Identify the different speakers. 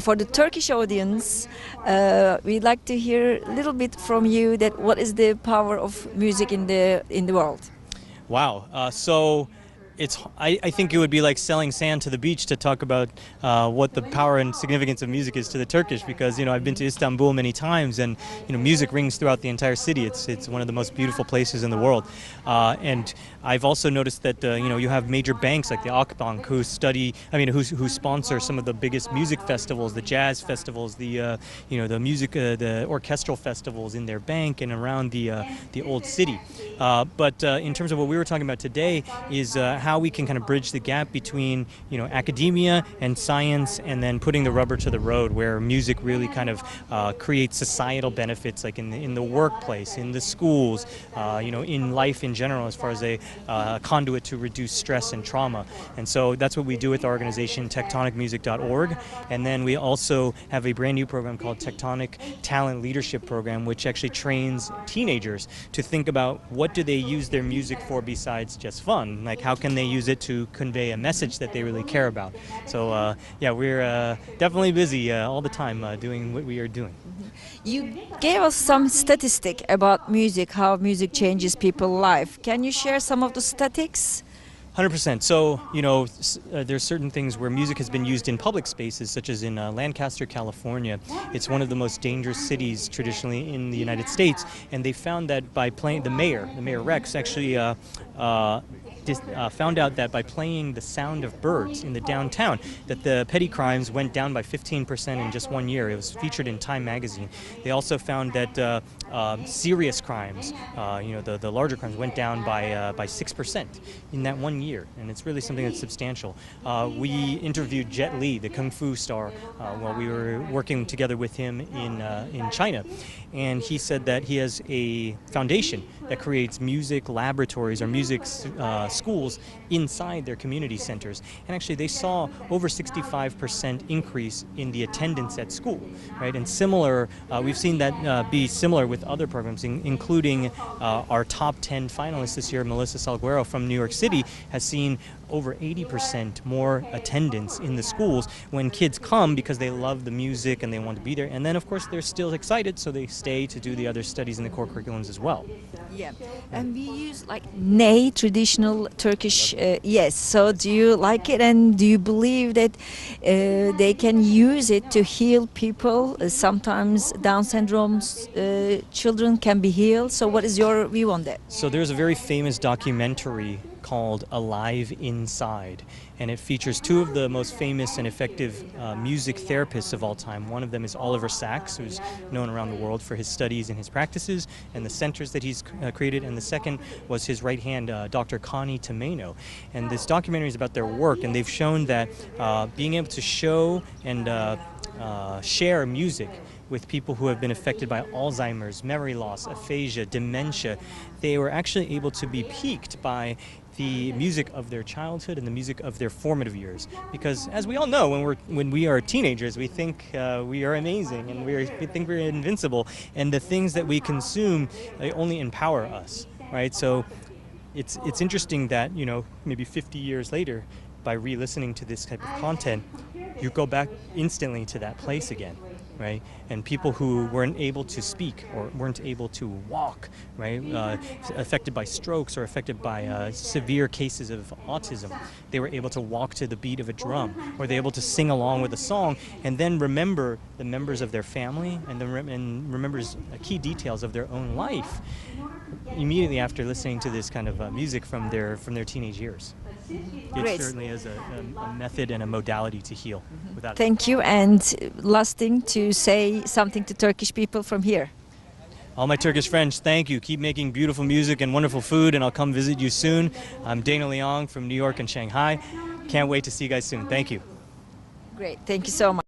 Speaker 1: For the Turkish audience, we'd like to hear a little bit from you that what is the power of music in the world?
Speaker 2: Wow. I think it would be like selling sand to the beach to talk about what the power and significance of music is to the Turkish, because I've been to Istanbul many times, and music rings throughout the entire city. It's one of the most beautiful places in the world, and I've also noticed that you have major banks like the Akbank who sponsor some of the biggest music festivals, the jazz festivals, the music, the orchestral festivals in their bank and around the old city. But in terms of what we were talking about today is how we can kind of bridge the gap between academia and science, and then putting the rubber to the road, where music really kind of creates societal benefits, like in the workplace, in the schools, in life in general, as far as a conduit to reduce stress and trauma. And so that's what we do with our organization, tectonicmusic.org. And then we also have a brand new program called Tectonic Talent Leadership Program, which actually trains teenagers to think about what do they use their music for besides just fun. Like, how can they use it to convey a message that they really care about? So we're definitely busy all the time doing what we are doing.
Speaker 1: You gave us some statistic about music, how music changes people's life. Can you share some of the statistics?
Speaker 2: 100%. So, there's certain things where music has been used in public spaces, such as in Lancaster, California. It's one of the most dangerous cities traditionally in the United States, and they found that by playing, the mayor Rex, actually found out that by playing the sound of birds in the downtown, that the petty crimes went down by 15% in just 1 year. It was featured in Time magazine. They also found that serious crimes, the larger crimes, went down by 6% in that 1 year, and it's really something that's substantial. We interviewed Jet Li, the kung fu star, while we were working together with him in China, and he said that he has a foundation that creates music laboratories or music schools inside their community centers, and actually they saw over 65% increase in the attendance at school, right? And similar, we've seen that be similar with other programs, including our top 10 finalists this year. Melissa Salguero from New York City has seen over 80% more attendance in the schools when kids come because they love the music and they want to be there. And then, of course, they're still excited, so they stay to do the other studies in the core curriculums as well.
Speaker 1: Yeah, and we use like ney, traditional Turkish. Yes. So, do you like it, and do you believe that they can use it to heal people? Sometimes Down syndrome's children can be healed. So, what is your view on that?
Speaker 2: So, there's a very famous documentary called Alive Inside, and it features two of the most famous and effective music therapists of all time. One of them is Oliver Sacks, who's known around the world for his studies and his practices and the centers that he's created, and the second was his right hand, Dr. Connie Tomeno. And this documentary is about their work, and they've shown that being able to show and share music with people who have been affected by Alzheimer's, memory loss, aphasia, dementia, they were actually able to be piqued by the music of their childhood and the music of their formative years. Because, as we all know, when we are teenagers, we think we are amazing, and we think we're invincible, and the things that we consume, they only empower us, right? So it's interesting that maybe 50 years later, by re-listening to this type of content, you go back instantly to that place again, right? And people who weren't able to speak or weren't able to walk, right, affected by strokes or affected by severe cases of autism, they were able to walk to the beat of a drum, or they were able to sing along with a song, and then remember the members of their family and remembers key details of their own life immediately after listening to this kind of music from their teenage years.
Speaker 1: Great.
Speaker 2: It certainly is a method and a modality to heal. Without
Speaker 1: Thank you. And last thing, to say something to Turkish people from here.
Speaker 2: All my Turkish friends, thank you. Keep making beautiful music and wonderful food, and I'll come visit you soon. I'm Dana Leong from New York and Shanghai. Can't wait to see you guys soon. Thank you.
Speaker 1: Great. Thank you so much.